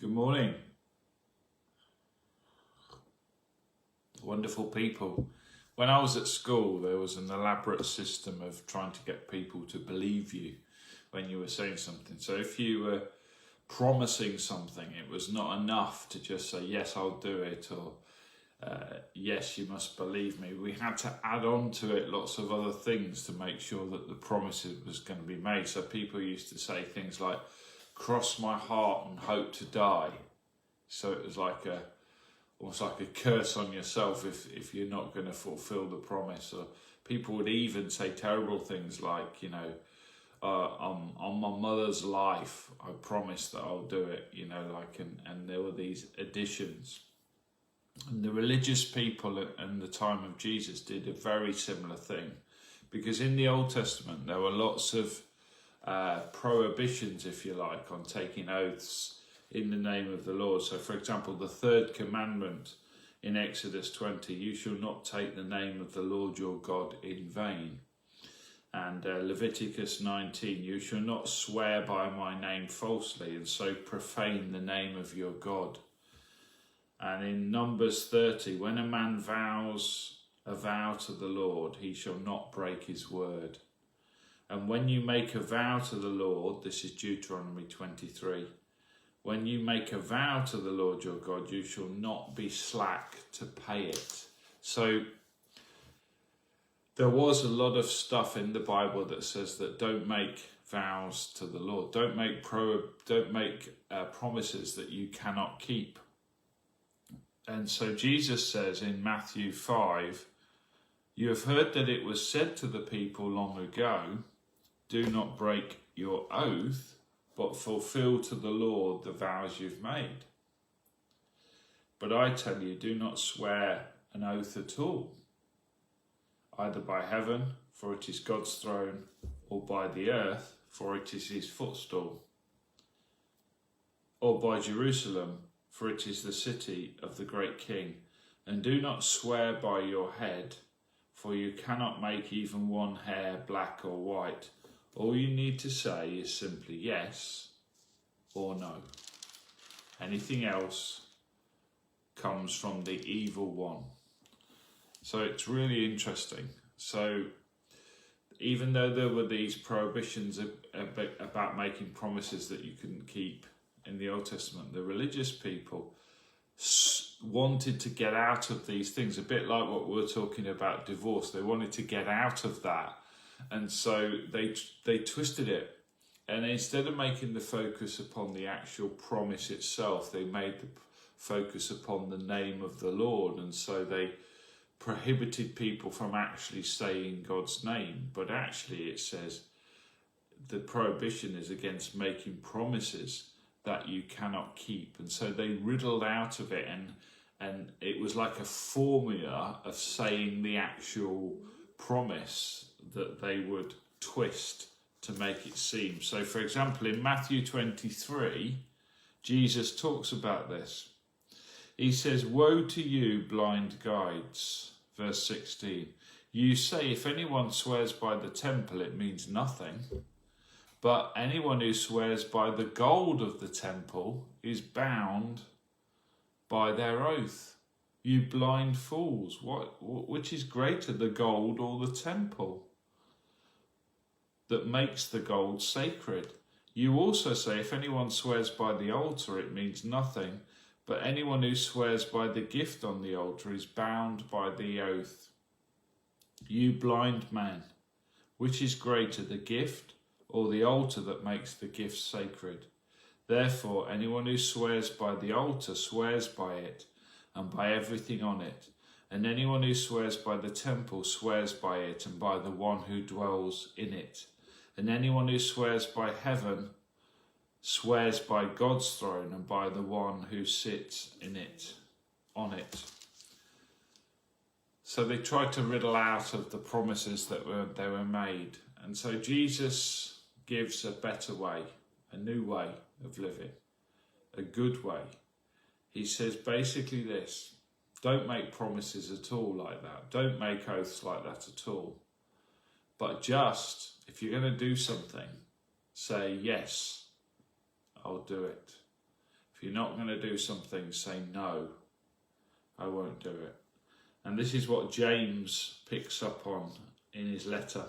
Good morning. Wonderful people. When I was at school, there was an elaborate system of trying to get people to believe you when you were saying something. So if you were promising something, it was not enough to just say, yes, I'll do it, or yes, you must believe me. We had to add on to it lots of other things to make sure that the promise was going to be made. So people used to say things like, cross my heart and hope to die. So it was like almost like a curse on yourself if you're not going to fulfill the promise. Or people would even say terrible things like, on my mother's life, I promise that I'll do it, and there were these additions. And the religious people in the time of Jesus did a very similar thing, because in the Old Testament there were lots of prohibitions, if you like, on taking oaths in the name of the Lord. So for example, the third commandment in Exodus 20, you shall not take the name of the Lord your God in vain. And Leviticus 19, you shall not swear by my name falsely and so profane the name of your God. And in Numbers 30, when a man vows a vow to the Lord, he shall not break his word. And when you make a vow to the Lord, this is Deuteronomy 23, when you make a vow to the Lord your God, you shall not be slack to pay it. So there was a lot of stuff in the Bible that says that don't make vows to the Lord. Don't make promises that you cannot keep. And so Jesus says in Matthew 5, you have heard that it was said to the people long ago, do not break your oath, but fulfill to the Lord the vows you've made. But I tell you, do not swear an oath at all, either by heaven, for it is God's throne, or by the earth, for it is his footstool, or by Jerusalem, for it is the city of the great king. And do not swear by your head, for you cannot make even one hair black or white. All you need to say is simply yes or no. Anything else comes from the evil one. So it's really interesting. So even though there were these prohibitions about making promises that you couldn't keep in the Old Testament, the religious people wanted to get out of these things, a bit like what we're talking about divorce. They wanted to get out of that. And so they twisted it, and instead of making the focus upon the actual promise itself, they made the focus upon the name of the Lord. And so they prohibited people from actually saying God's name. But actually it says the prohibition is against making promises that you cannot keep. And so they riddled out of it, and it was like a formula of saying the actual promise that they would twist to make it seem. So for example, in Matthew 23, Jesus talks about this. He says, woe to you, blind guides, verse 16. You say, if anyone swears by the temple, it means nothing. But anyone who swears by the gold of the temple is bound by their oath. You blind fools, which is greater, the gold or the temple that makes the gold sacred? You also say, if anyone swears by the altar, it means nothing, but anyone who swears by the gift on the altar is bound by the oath. You blind man, which is greater, the gift or the altar that makes the gift sacred? Therefore, anyone who swears by the altar swears by it and by everything on it. And anyone who swears by the temple swears by it and by the one who dwells in it. And anyone who swears by heaven swears by God's throne and by the one who sits in it, on it. So they tried to riddle out of the promises that they were made. And so Jesus gives a better way, a new way of living, a good way. He says basically this: don't make promises at all like that. Don't make oaths like that at all. But just, if you're going to do something, say, yes, I'll do it. If If you're not going to do something, say no, I won't do it. And this is what James picks up on in his letter.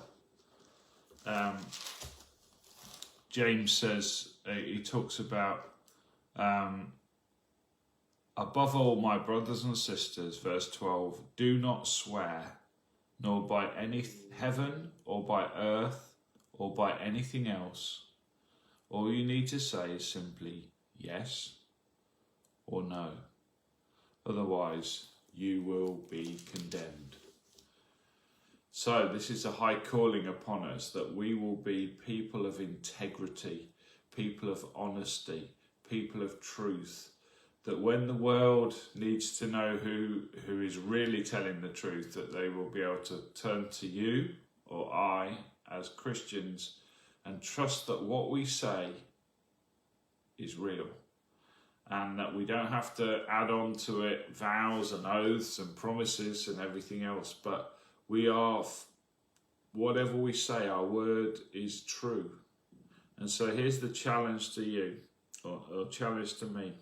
James says, he talks about, above all, my brothers and sisters, verse 12, do not swear, nor by any heaven or by earth or by anything else. All you need to say is simply yes or no. Otherwise, you will be condemned. So this is a high calling upon us, that we will be people of integrity, people of honesty, people of truth, that when the world needs to know who is really telling the truth, that they will be able to turn to you or I as Christians and trust that what we say is real, and that we don't have to add on to it vows and oaths and promises and everything else, but we are, whatever we say, our word is true. And so here's the challenge to you, or challenge to me,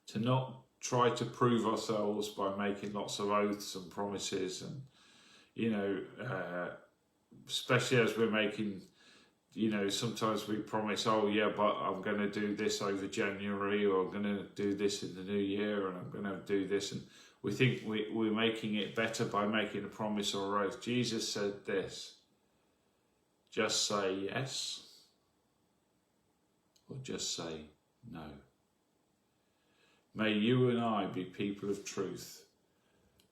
to not try to prove ourselves by making lots of oaths and promises, and especially as we're making, sometimes we promise, oh yeah, but I'm going to do this over January, or I'm going to do this in the new year, and I'm going to do this, and we think we're making it better by making a promise or oath. Jesus said this: just say yes, or just say no. May you and I be people of truth,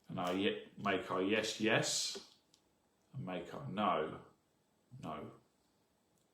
and make our yes, yes, and make our no, no.